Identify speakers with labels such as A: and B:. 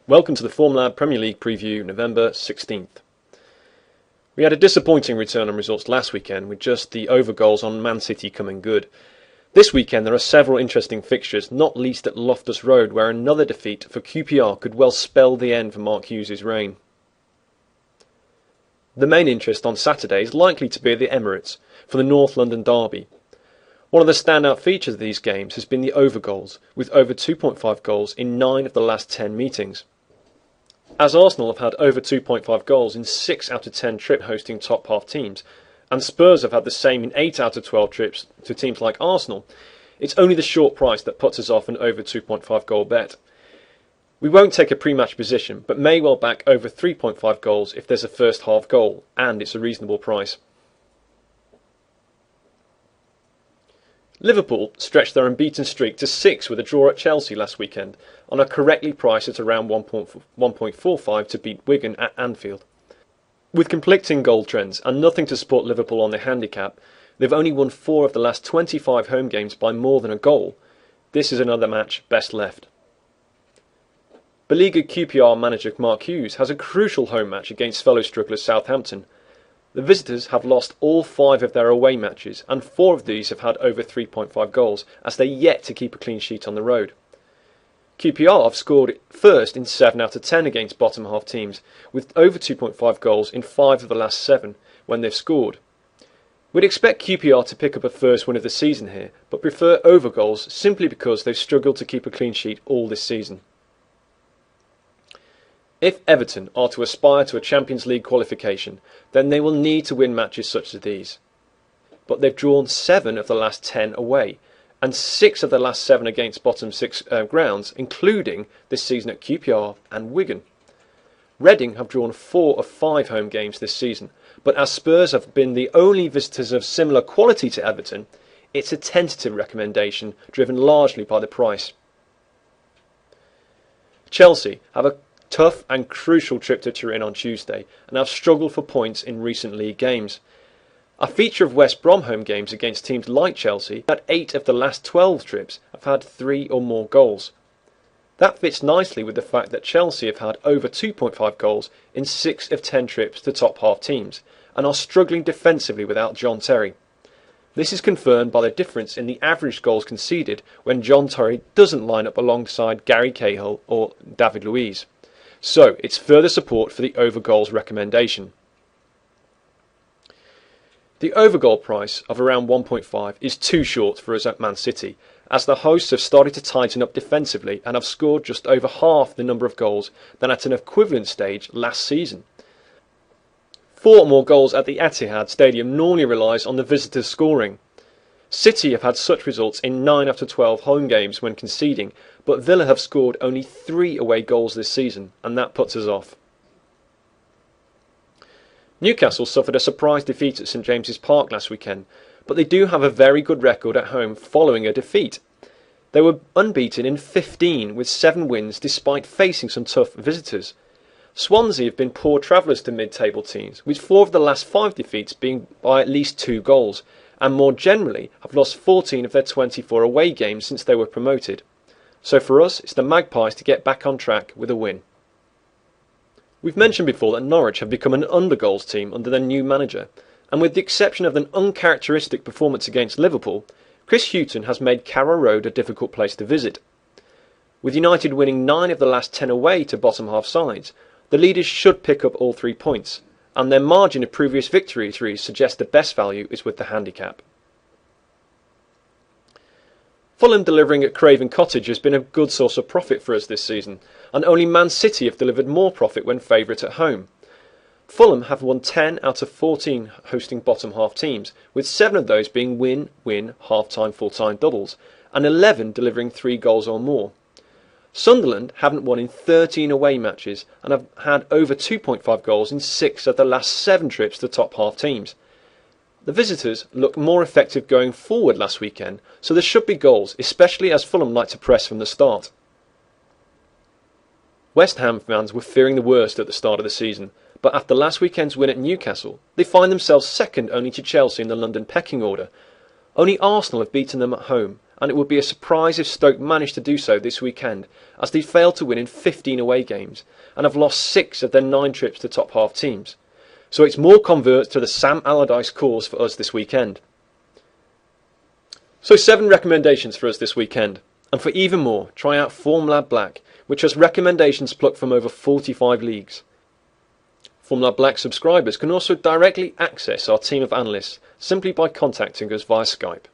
A: Welcome to the FLPremPreview Premier League preview, November 16th. We had a disappointing return on results last weekend with just the over goals on Man City coming good. This weekend there are several interesting fixtures, not least at Loftus Road, where another defeat for QPR could well spell the end for Mark Hughes' reign. The main interest on Saturday is likely to be at the Emirates for the North London derby. One of the standout features of these games has been the over goals, with over 2.5 goals in 9 of the last 10 meetings. As Arsenal have had over 2.5 goals in 6 out of 10 trips hosting top half teams, and Spurs have had the same in 8 out of 12 trips to teams like Arsenal, it's only the short price that puts us off an over 2.5 goal bet. We won't take a pre-match position, but may well back over 3.5 goals if there's a first half goal, and it's a reasonable price. Liverpool stretched their unbeaten streak to 6 with a draw at Chelsea last weekend, and are correctly priced at around 1.45 to beat Wigan at Anfield. With conflicting goal trends and nothing to support Liverpool on the handicap, they've only won 4 of the last 25 home games by more than a goal. This is another match best left. Beleaguered QPR manager Mark Hughes has a crucial home match against fellow strugglers Southampton. The visitors have lost all 5 of their away matches, and 4 of these have had over 3.5 goals, as they're yet to keep a clean sheet on the road. QPR have scored first in 7 out of 10 against bottom half teams, with over 2.5 goals in 5 of the last 7 when they've scored. We'd expect QPR to pick up a first win of the season here, but prefer over goals simply because they've struggled to keep a clean sheet all this season. If Everton are to aspire to a Champions League qualification, then they will need to win matches such as these. But they've drawn 7 of the last 10 away, and 6 of the last 7 against bottom 6 grounds, including this season at QPR and Wigan. Reading have drawn 4 of 5 home games this season, but as Spurs have been the only visitors of similar quality to Everton, it's a tentative recommendation driven largely by the price. Chelsea have a tough and crucial trip to Turin on Tuesday and have struggled for points in recent league games. A feature of West Brom home games against teams like Chelsea that 8 of the last 12 trips have had 3 or more goals. That fits nicely with the fact that Chelsea have had over 2.5 goals in 6 of 10 trips to top half teams and are struggling defensively without John Terry. This is confirmed by the difference in the average goals conceded when John Terry doesn't line up alongside Gary Cahill or David Luiz. So it's further support for the over goals recommendation. The over goal price of around 1.5 is too short for us at Man City, as the hosts have started to tighten up defensively and have scored just over half the number of goals than at an equivalent stage last season. 4 or more goals at the Etihad Stadium normally relies on the visitors scoring. City have had such results in 9 out of 12 home games when conceding, but Villa have scored only 3 away goals this season, and that puts us off. Newcastle suffered a surprise defeat at St James's Park last weekend, but they do have a very good record at home following a defeat. They were unbeaten in 15 with 7 wins despite facing some tough visitors. Swansea have been poor travellers to mid-table teams, with 4 of the last 5 defeats being by at least 2 goals, and more generally have lost 14 of their 24 away games since they were promoted. So for us, it's the Magpies to get back on track with a win. We've mentioned before that Norwich have become an undergoals team under their new manager, and with the exception of an uncharacteristic performance against Liverpool, Chris Hughton has made Carrow Road a difficult place to visit. With United winning 9 of the last 10 away to bottom half sides, the leaders should pick up all 3 points, and their margin of previous victories suggests the best value is with the handicap. Fulham delivering at Craven Cottage has been a good source of profit for us this season, and only Man City have delivered more profit when favourite at home. Fulham have won 10 out of 14 hosting bottom half teams, with 7 of those being win-win half-time full-time doubles, and 11 delivering 3 goals or more. Sunderland haven't won in 13 away matches and have had over 2.5 goals in 6 of the last 7 trips to top half teams. The visitors looked more effective going forward last weekend, so there should be goals, especially as Fulham like to press from the start. West Ham fans were fearing the worst at the start of the season, but after last weekend's win at Newcastle, they find themselves second only to Chelsea in the London pecking order. Only Arsenal have beaten them at home, and it would be a surprise if Stoke managed to do so this weekend, as they failed to win in 15 away games and have lost 6 of their 9 trips to top half teams. So it's more converts to the Sam Allardyce cause for us this weekend. So 7 recommendations for us this weekend, and for even more, try out Formula Black, which has recommendations plucked from over 45 leagues. Formula Black subscribers can also directly access our team of analysts simply by contacting us via Skype.